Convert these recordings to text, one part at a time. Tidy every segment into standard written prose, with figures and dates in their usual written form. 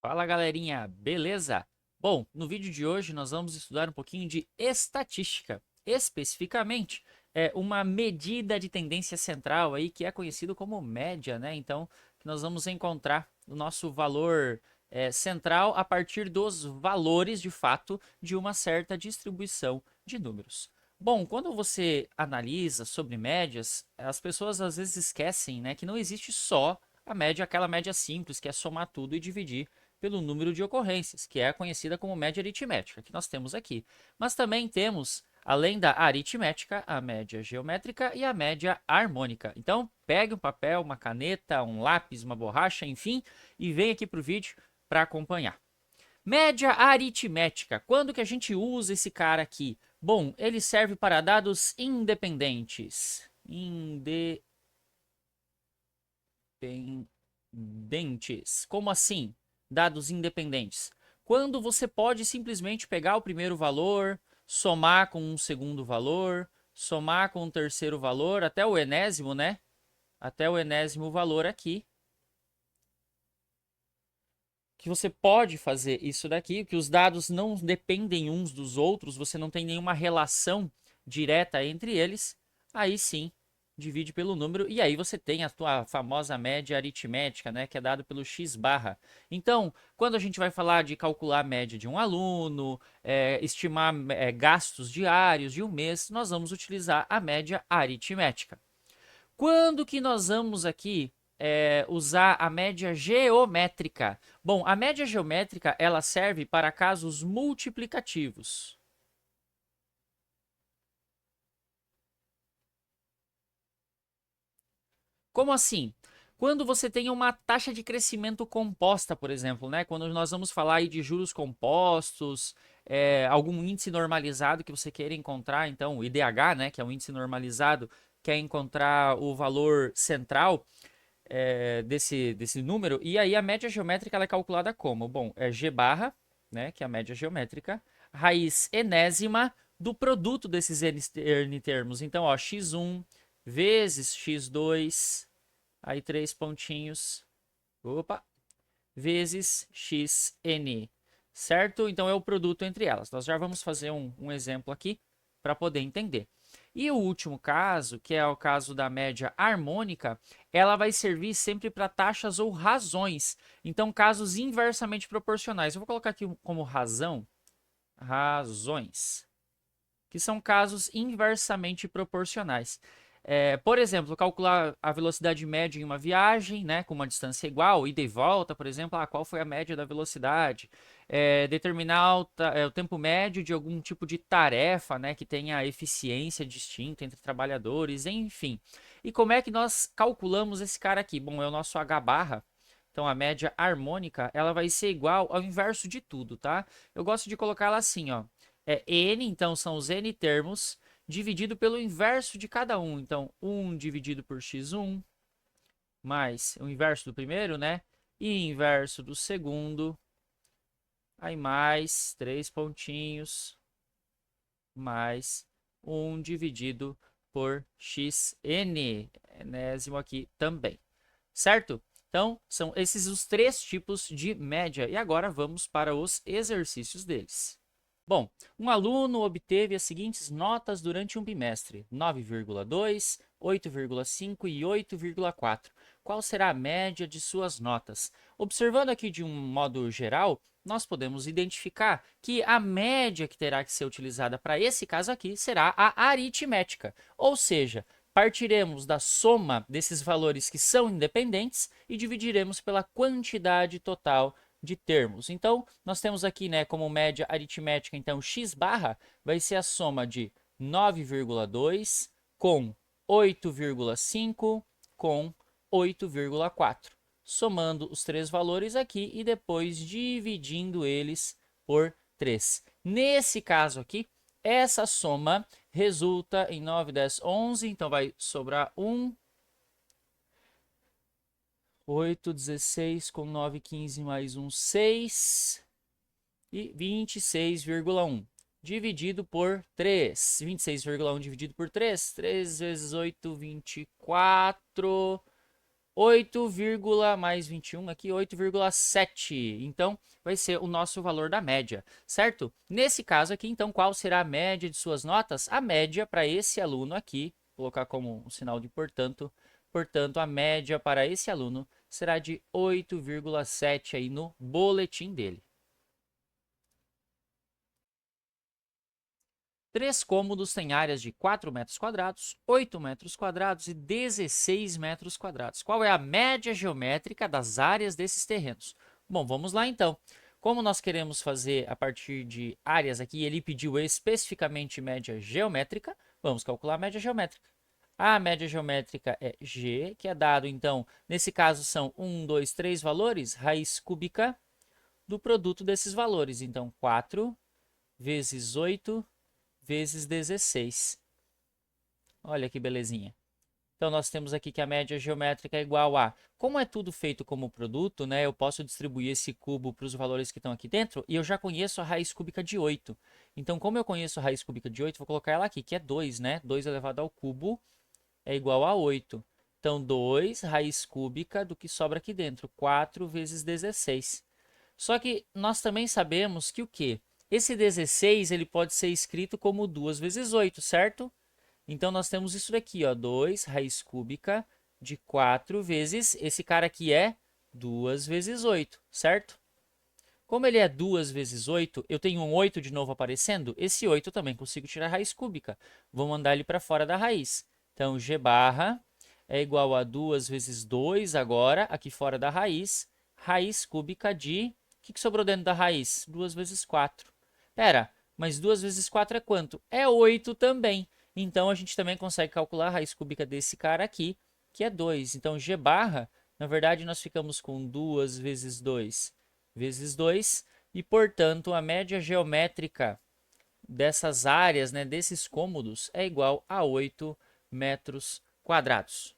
Fala galerinha, beleza? Bom, no vídeo de hoje nós vamos estudar um pouquinho de estatística, especificamente uma medida de tendência central aí que é conhecido como média, né? Então, nós vamos encontrar o nosso valor central a partir dos valores de fato de uma certa distribuição de números. Bom, quando você analisa sobre médias, as pessoas às vezes esquecem, né, que não existe só a média, aquela média simples que é somar tudo e dividir pelo número de ocorrências, que é conhecida como média aritmética, que nós temos aqui. Mas também temos, além da aritmética, a média geométrica e a média harmônica. Então, pegue um papel, uma caneta, um lápis, uma borracha, enfim, e vem aqui para o vídeo para acompanhar. Média aritmética. Quando que a gente usa esse cara aqui? Bom, ele serve para dados independentes. Independentes. Como assim? Dados independentes. Quando você pode simplesmente pegar o primeiro valor, somar com um segundo valor, somar com um terceiro valor, até o enésimo, né? Até o enésimo valor aqui. Que você pode fazer isso daqui, que os dados não dependem uns dos outros, você não tem nenhuma relação direta entre eles, aí sim divide pelo número e aí você tem a tua famosa média aritmética, né, que é dado pelo x barra. Então, quando a gente vai falar de calcular a média de um aluno, estimar gastos diários de um mês, nós vamos utilizar a média aritmética. Quando que nós vamos aqui usar a média geométrica? Bom, a média geométrica ela serve para casos multiplicativos. Como assim? Quando você tem uma taxa de crescimento composta, por exemplo, né? Quando nós vamos falar aí de juros compostos, algum índice normalizado que você queira encontrar, então o IDH, né, que é o índice normalizado, quer encontrar o valor central, desse número. E aí a média geométrica ela é calculada como? Bom, é g barra, né, que é a média geométrica, raiz enésima do produto desses n termos. Então, ó, x1 vezes x2, aí três pontinhos, opa, vezes xn, certo? Então é o produto entre elas. Nós já vamos fazer um exemplo aqui para poder entender. E o último caso, que é o caso da média harmônica, ela vai servir sempre para taxas ou razões. Então, casos inversamente proporcionais. Eu vou colocar aqui como razão, razões, que são casos inversamente proporcionais. Por exemplo, calcular a velocidade média em uma viagem, né, com uma distância igual, ida e volta, por exemplo, qual foi a média da velocidade, determinar o tempo médio de algum tipo de tarefa, né, que tenha eficiência distinta entre trabalhadores, enfim. E como é que nós calculamos esse cara aqui? Bom, é o nosso H barra. Então, a média harmônica, ela vai ser igual ao inverso de tudo, tá? Eu gosto de colocar ela assim, ó. N, então são os N termos, dividido pelo inverso de cada um. Então, 1 dividido por x1, mais o inverso do primeiro, né? E inverso do segundo, aí mais três pontinhos, mais 1 dividido por xn, enésimo aqui também, certo? Então, são esses os três tipos de média. E agora vamos para os exercícios deles. Bom, um aluno obteve as seguintes notas durante um bimestre: 9,2, 8,5 e 8,4. Qual será a média de suas notas? Observando aqui de um modo geral, nós podemos identificar que a média que terá que ser utilizada para esse caso aqui será a aritmética, ou seja, partiremos da soma desses valores que são independentes e dividiremos pela quantidade total de termos. Então, nós temos aqui, né, como média aritmética, então x barra vai ser a soma de 9,2 com 8,5 com 8,4. Somando os três valores aqui e depois dividindo eles por 3. Nesse caso aqui, essa soma resulta em 9, 10, 11, então vai sobrar 1, 8, 16 com 9, 15 mais 1, 6 e 26,1 dividido por 3. 26,1 dividido por 3. 3 vezes 8, 24. 8, mais 21 aqui, 8,7. Então, vai ser o nosso valor da média, certo? Nesse caso aqui, então, qual será a média de suas notas? A média para esse aluno aqui, vou colocar como um sinal de portanto, a média para esse aluno será de 8,7 aí no boletim dele. 3 cômodos têm áreas de 4 metros quadrados, 8 metros quadrados e 16 metros quadrados. Qual é a média geométrica das áreas desses terrenos? Bom, vamos lá então. Como nós queremos fazer a partir de áreas aqui, ele pediu especificamente média geométrica, vamos calcular a média geométrica. A média geométrica é G, que é dado, então, nesse caso são 1, 2, 3 valores, raiz cúbica do produto desses valores. Então, 4 vezes 8 vezes 16. Olha que belezinha. Então, nós temos aqui que a média geométrica é igual a... Como é tudo feito como produto, né, eu posso distribuir esse cubo para os valores que estão aqui dentro e eu já conheço a raiz cúbica de 8. Então, como eu conheço a raiz cúbica de 8, vou colocar ela aqui, que é 2, né? 2 elevado ao cubo é igual a 8. Então, 2 raiz cúbica do que sobra aqui dentro, 4 vezes 16. Só que nós também sabemos que o quê? Esse 16 ele pode ser escrito como 2 vezes 8, certo? Então, nós temos isso daqui, ó, 2 raiz cúbica de 4 vezes, esse cara aqui é 2 vezes 8, certo? Como ele é 2 vezes 8, eu tenho um 8 de novo aparecendo, esse 8 eu também consigo tirar a raiz cúbica. Vou mandar ele para fora da raiz. Então, g barra é igual a 2 vezes 2 agora, aqui fora da raiz cúbica de... O que sobrou dentro da raiz? 2 vezes 4. Pera, mas 2 vezes 4 é quanto? É 8 também. Então, a gente também consegue calcular a raiz cúbica desse cara aqui, que é 2. Então, g barra, na verdade, nós ficamos com 2 vezes 2 vezes 2, e, portanto, a média geométrica dessas áreas, né, desses cômodos, é igual a 8 metros quadrados.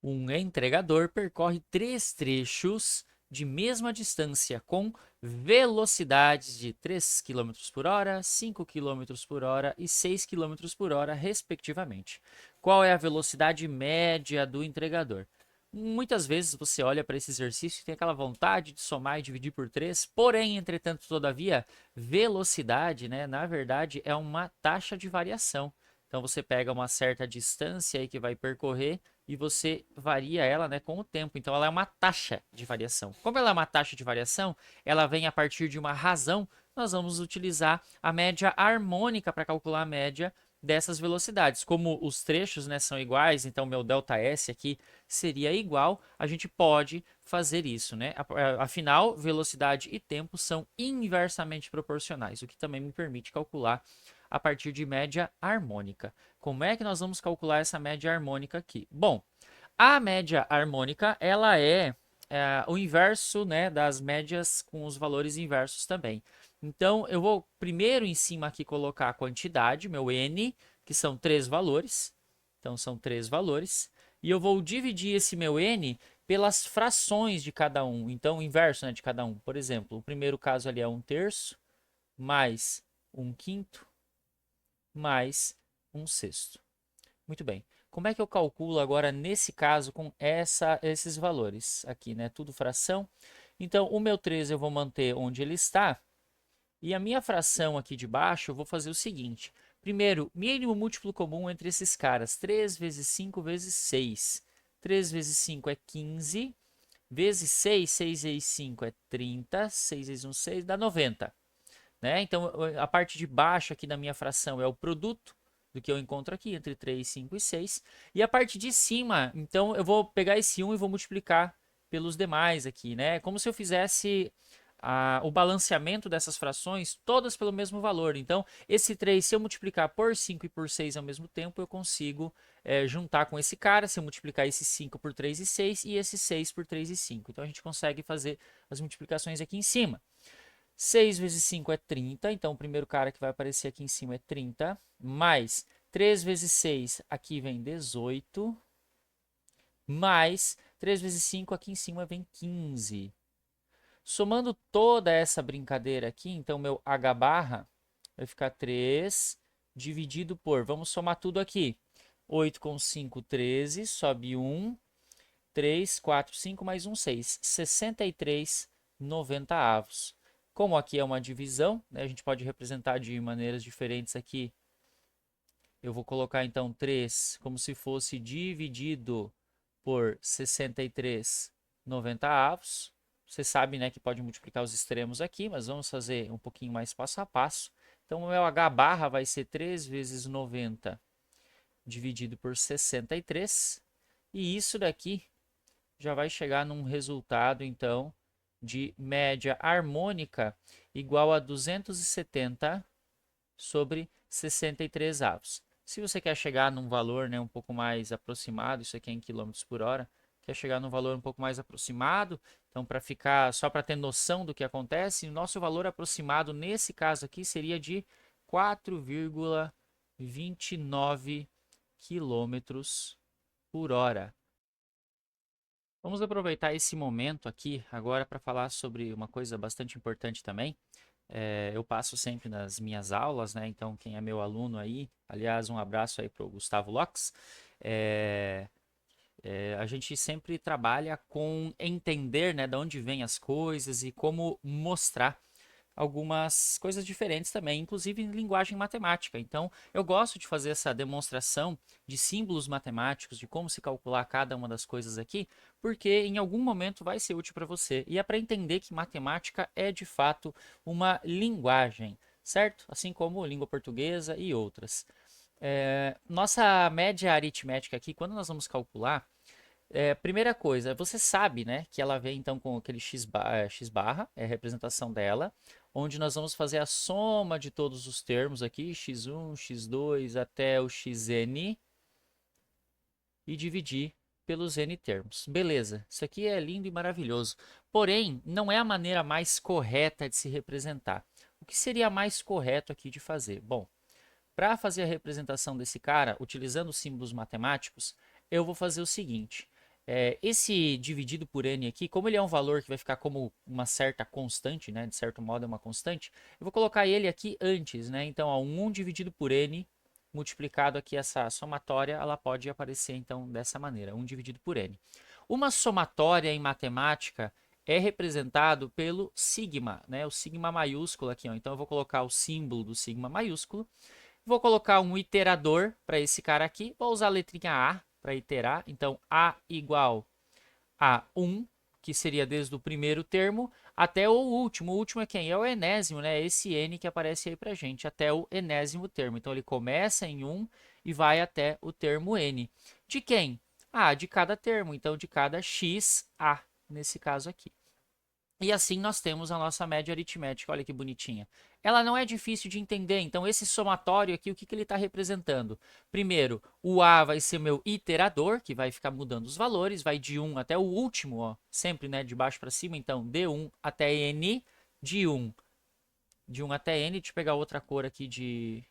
Um entregador percorre 3 trechos de mesma distância com velocidades de 3 km por hora, 5 km por hora e 6 km por hora, respectivamente. Qual é a velocidade média do entregador? Muitas vezes você olha para esse exercício e tem aquela vontade de somar e dividir por 3, porém, entretanto, todavia, velocidade, né, na verdade, é uma taxa de variação. Então, você pega uma certa distância aí que vai percorrer e você varia ela, né, com o tempo. Então, ela é uma taxa de variação. Como ela é uma taxa de variação, ela vem a partir de uma razão. Nós vamos utilizar a média harmônica para calcular a média dessas velocidades. Como os trechos, né, são iguais, então meu ΔS aqui seria igual, a gente pode fazer isso, né? Afinal, velocidade e tempo são inversamente proporcionais, o que também me permite calcular a partir de média harmônica. Como é que nós vamos calcular essa média harmônica aqui? Bom, a média harmônica ela é o inverso, né, das médias com os valores inversos também. Então, eu vou primeiro em cima aqui colocar a quantidade, meu n, que são 3 valores. Então, são 3 valores. E eu vou dividir esse meu n pelas frações de cada um. Então, o inverso, né, de cada um. Por exemplo, o primeiro caso ali é 1/3 mais 1/5 mais 1/6. Muito bem. Como é que eu calculo agora, nesse caso, com esses valores aqui, né? Tudo fração. Então, o meu 3 eu vou manter onde ele está. E a minha fração aqui de baixo, eu vou fazer o seguinte. Primeiro, mínimo múltiplo comum entre esses caras. 3 vezes 5 vezes 6. 3 vezes 5 é 15. Vezes 6, 6 vezes 5 é 30. 6 vezes 1, 6, dá 90. Né? Então, a parte de baixo aqui da minha fração é o produto do que eu encontro aqui, entre 3, 5 e 6. E a parte de cima, então, eu vou pegar esse 1 e vou multiplicar pelos demais aqui, né? É como se eu fizesse o balanceamento dessas frações todas pelo mesmo valor. Então, esse 3, se eu multiplicar por 5 e por 6 ao mesmo tempo, eu consigo juntar com esse cara, se eu multiplicar esse 5 por 3 e 6 e esse 6 por 3 e 5. Então, a gente consegue fazer as multiplicações aqui em cima. 6 vezes 5 é 30, então o primeiro cara que vai aparecer aqui em cima é 30, mais 3 vezes 6, aqui vem 18, mais 3 vezes 5, aqui em cima vem 15. Somando toda essa brincadeira aqui, então meu H barra vai ficar 3 dividido por, vamos somar tudo aqui, 8 com 5, 13, sobe 1, 3, 4, 5, mais um 6, 63/90. Como aqui é uma divisão, né, a gente pode representar de maneiras diferentes aqui. Eu vou colocar então 3 como se fosse dividido por 63/90. Você sabe, né, que pode multiplicar os extremos aqui, mas vamos fazer um pouquinho mais passo a passo. Então, o meu H barra vai ser 3 vezes 90 dividido por 63. E isso daqui já vai chegar num resultado, então, de média harmônica igual a 270 sobre 63 avos. Se você quer chegar num valor, né, um pouco mais aproximado, isso aqui é em quilômetros por hora, quer chegar num valor um pouco mais aproximado, então para ficar, só para ter noção do que acontece, o nosso valor aproximado nesse caso aqui seria de 4,29 quilômetros por hora. Vamos aproveitar esse momento aqui agora para falar sobre uma coisa bastante importante também. Eu passo sempre nas minhas aulas, né? Então, quem é meu aluno aí, aliás, um abraço aí para o Gustavo Locks. A gente sempre trabalha com entender, né, de onde vêm as coisas e como mostrar algumas coisas diferentes também, inclusive em linguagem matemática. Então, eu gosto de fazer essa demonstração de símbolos matemáticos, de como se calcular cada uma das coisas aqui, porque em algum momento vai ser útil para você. E é para entender que matemática é de fato uma linguagem, certo? Assim como língua portuguesa e outras. Nossa média aritmética aqui, quando nós vamos calcular, primeira coisa, você sabe, né, que ela vem então com aquele x barra, é a representação dela, onde nós vamos fazer a soma de todos os termos aqui, x1, x2 até o xn, e dividir pelos n termos. Beleza, isso aqui é lindo e maravilhoso. Porém, não é a maneira mais correta de se representar. O que seria mais correto aqui de fazer? Bom, para fazer a representação desse cara, utilizando símbolos matemáticos, eu vou fazer o seguinte. Esse dividido por n aqui, como ele é um valor que vai ficar como uma certa constante, né? De certo modo é uma constante, eu vou colocar ele aqui antes, né? Então, ó, 1 dividido por n, multiplicado aqui essa somatória, ela pode aparecer então dessa maneira, 1 dividido por n. Uma somatória em matemática é representado pelo sigma, né? O sigma maiúsculo aqui, ó. Então, eu vou colocar o símbolo do sigma maiúsculo. Vou colocar um iterador para esse cara aqui. Vou usar a letrinha A para iterar. Então, A igual a 1, que seria desde o primeiro termo, até o último. O último é quem? É o enésimo, né? Esse n que aparece aí para gente, até o enésimo termo. Então, ele começa em 1 e vai até o termo n. De quem? Ah, de cada termo. Então, de cada x, A, nesse caso aqui. E assim nós temos a nossa média aritmética, olha que bonitinha. Ela não é difícil de entender, então esse somatório aqui, o que ele está representando? Primeiro, o A vai ser meu iterador, que vai ficar mudando os valores, vai de 1 até o último, ó, sempre, né, de baixo para cima, então de 1 até N, de 1, até N, deixa eu pegar outra cor aqui de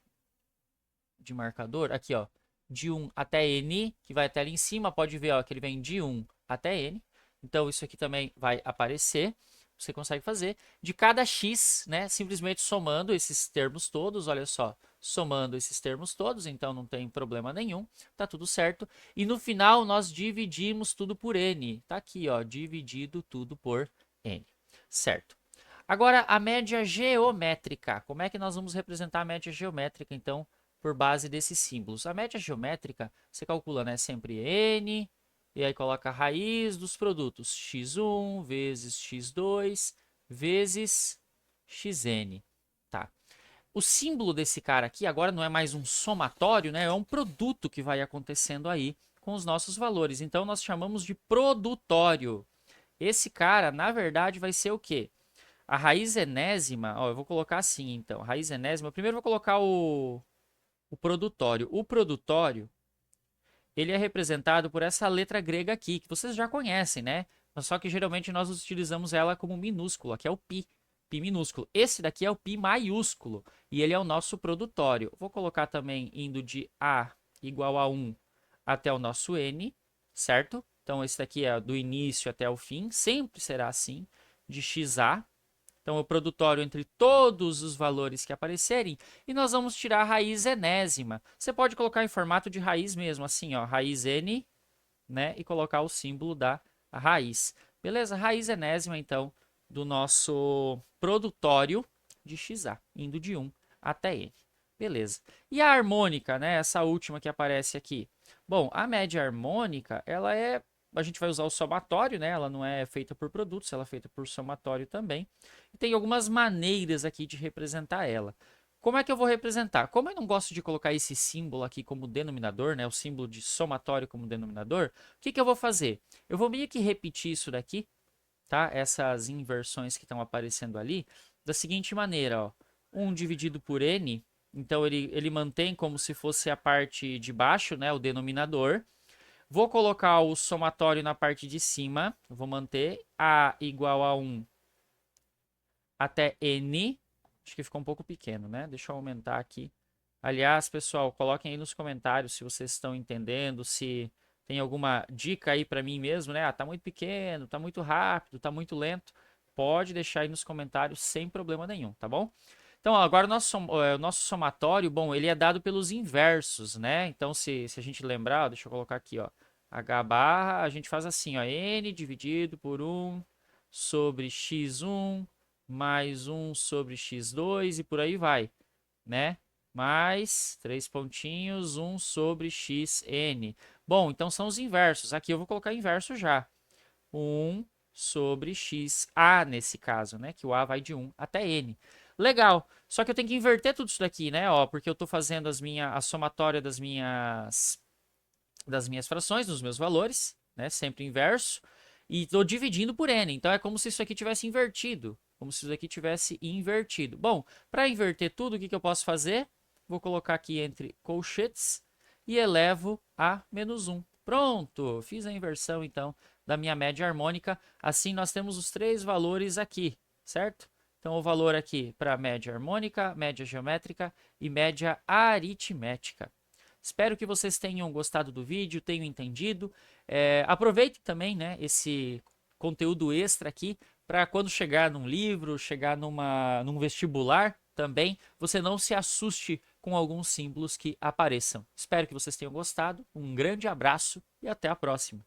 marcador, aqui ó, de 1 até N, que vai até ali em cima, pode ver ó, que ele vem de 1 até N, então isso aqui também vai aparecer. Você consegue fazer de cada x, né? Simplesmente somando esses termos todos, olha só, somando esses termos todos, então não tem problema nenhum, tá tudo certo. E no final nós dividimos tudo por n, tá aqui, ó, dividido tudo por n, certo? Agora a média geométrica, como é que nós vamos representar a média geométrica, então, por base desses símbolos? A média geométrica, você calcula, né, sempre n, e aí coloca a raiz dos produtos, x1 vezes x2 vezes xn. Tá. O símbolo desse cara aqui agora não é mais um somatório, né? É um produto que vai acontecendo aí com os nossos valores. Então, nós chamamos de produtório. Esse cara, na verdade, vai ser o quê? A raiz enésima, ó, eu vou colocar assim, então. Raiz enésima, primeiro eu vou colocar o produtório. O produtório, ele é representado por essa letra grega aqui, que vocês já conhecem, né? Só que geralmente nós utilizamos ela como minúscula, que é o π. Π minúsculo. Esse daqui é o π maiúsculo e ele é o nosso produtório. Vou colocar também indo de A igual a 1 até o nosso N, certo? Então esse daqui é do início até o fim, sempre será assim, de XA. Então, o produtório entre todos os valores que aparecerem, e nós vamos tirar a raiz enésima. Você pode colocar em formato de raiz mesmo, assim, ó, raiz n, né, e colocar o símbolo da raiz. Beleza? Raiz enésima, então, do nosso produtório de XA, indo de 1 até n. Beleza. E a harmônica, né, essa última que aparece aqui. Bom, a média harmônica, ela é... A gente vai usar o somatório, né? Ela não é feita por produtos, ela é feita por somatório também. E tem algumas maneiras aqui de representar ela. Como é que eu vou representar? Como eu não gosto de colocar esse símbolo aqui como denominador, né? O símbolo de somatório como denominador, o que que eu vou fazer? Eu vou meio que repetir isso daqui, tá? Essas inversões que estão aparecendo ali, da seguinte maneira, ó. 1 dividido por n, então ele mantém como se fosse a parte de baixo, né? O denominador. Vou colocar o somatório na parte de cima, vou manter a igual a 1 até n. Acho que ficou um pouco pequeno, né? Deixa eu aumentar aqui. Aliás, pessoal, coloquem aí nos comentários se vocês estão entendendo, se tem alguma dica aí para mim mesmo, né? Ah, tá muito pequeno, tá muito rápido, tá muito lento. Pode deixar aí nos comentários sem problema nenhum, tá bom? Então, ó, agora o nosso somatório, bom, ele é dado pelos inversos, né? Então, se a gente lembrar, ó, deixa eu colocar aqui, ó. H barra, a gente faz assim, ó, n dividido por 1 sobre x1 mais 1 sobre x2 e por aí vai, né? Mais 3 pontinhos, 1 sobre xn. Bom, então são os inversos. Aqui eu vou colocar inverso já. 1 sobre xa nesse caso, né? Que o a vai de 1 até n. Legal. Só que eu tenho que inverter tudo isso daqui, né? Ó, porque eu estou fazendo a somatória das minhas frações, dos meus valores, né? Sempre inverso. E estou dividindo por n. Então é como se isso aqui tivesse invertido. Como se isso aqui tivesse invertido. Bom, para inverter tudo, o que eu posso fazer? Vou colocar aqui entre colchetes e elevo a menos 1. Pronto! Fiz a inversão, então, da minha média harmônica. Assim, nós temos os três valores aqui, certo? Então, o valor aqui para média harmônica, média geométrica e média aritmética. Espero que vocês tenham gostado do vídeo, tenham entendido. Aproveite também, né, esse conteúdo extra aqui para quando chegar num livro, chegar num vestibular também, você não se assuste com alguns símbolos que apareçam. Espero que vocês tenham gostado. Um grande abraço e até a próxima.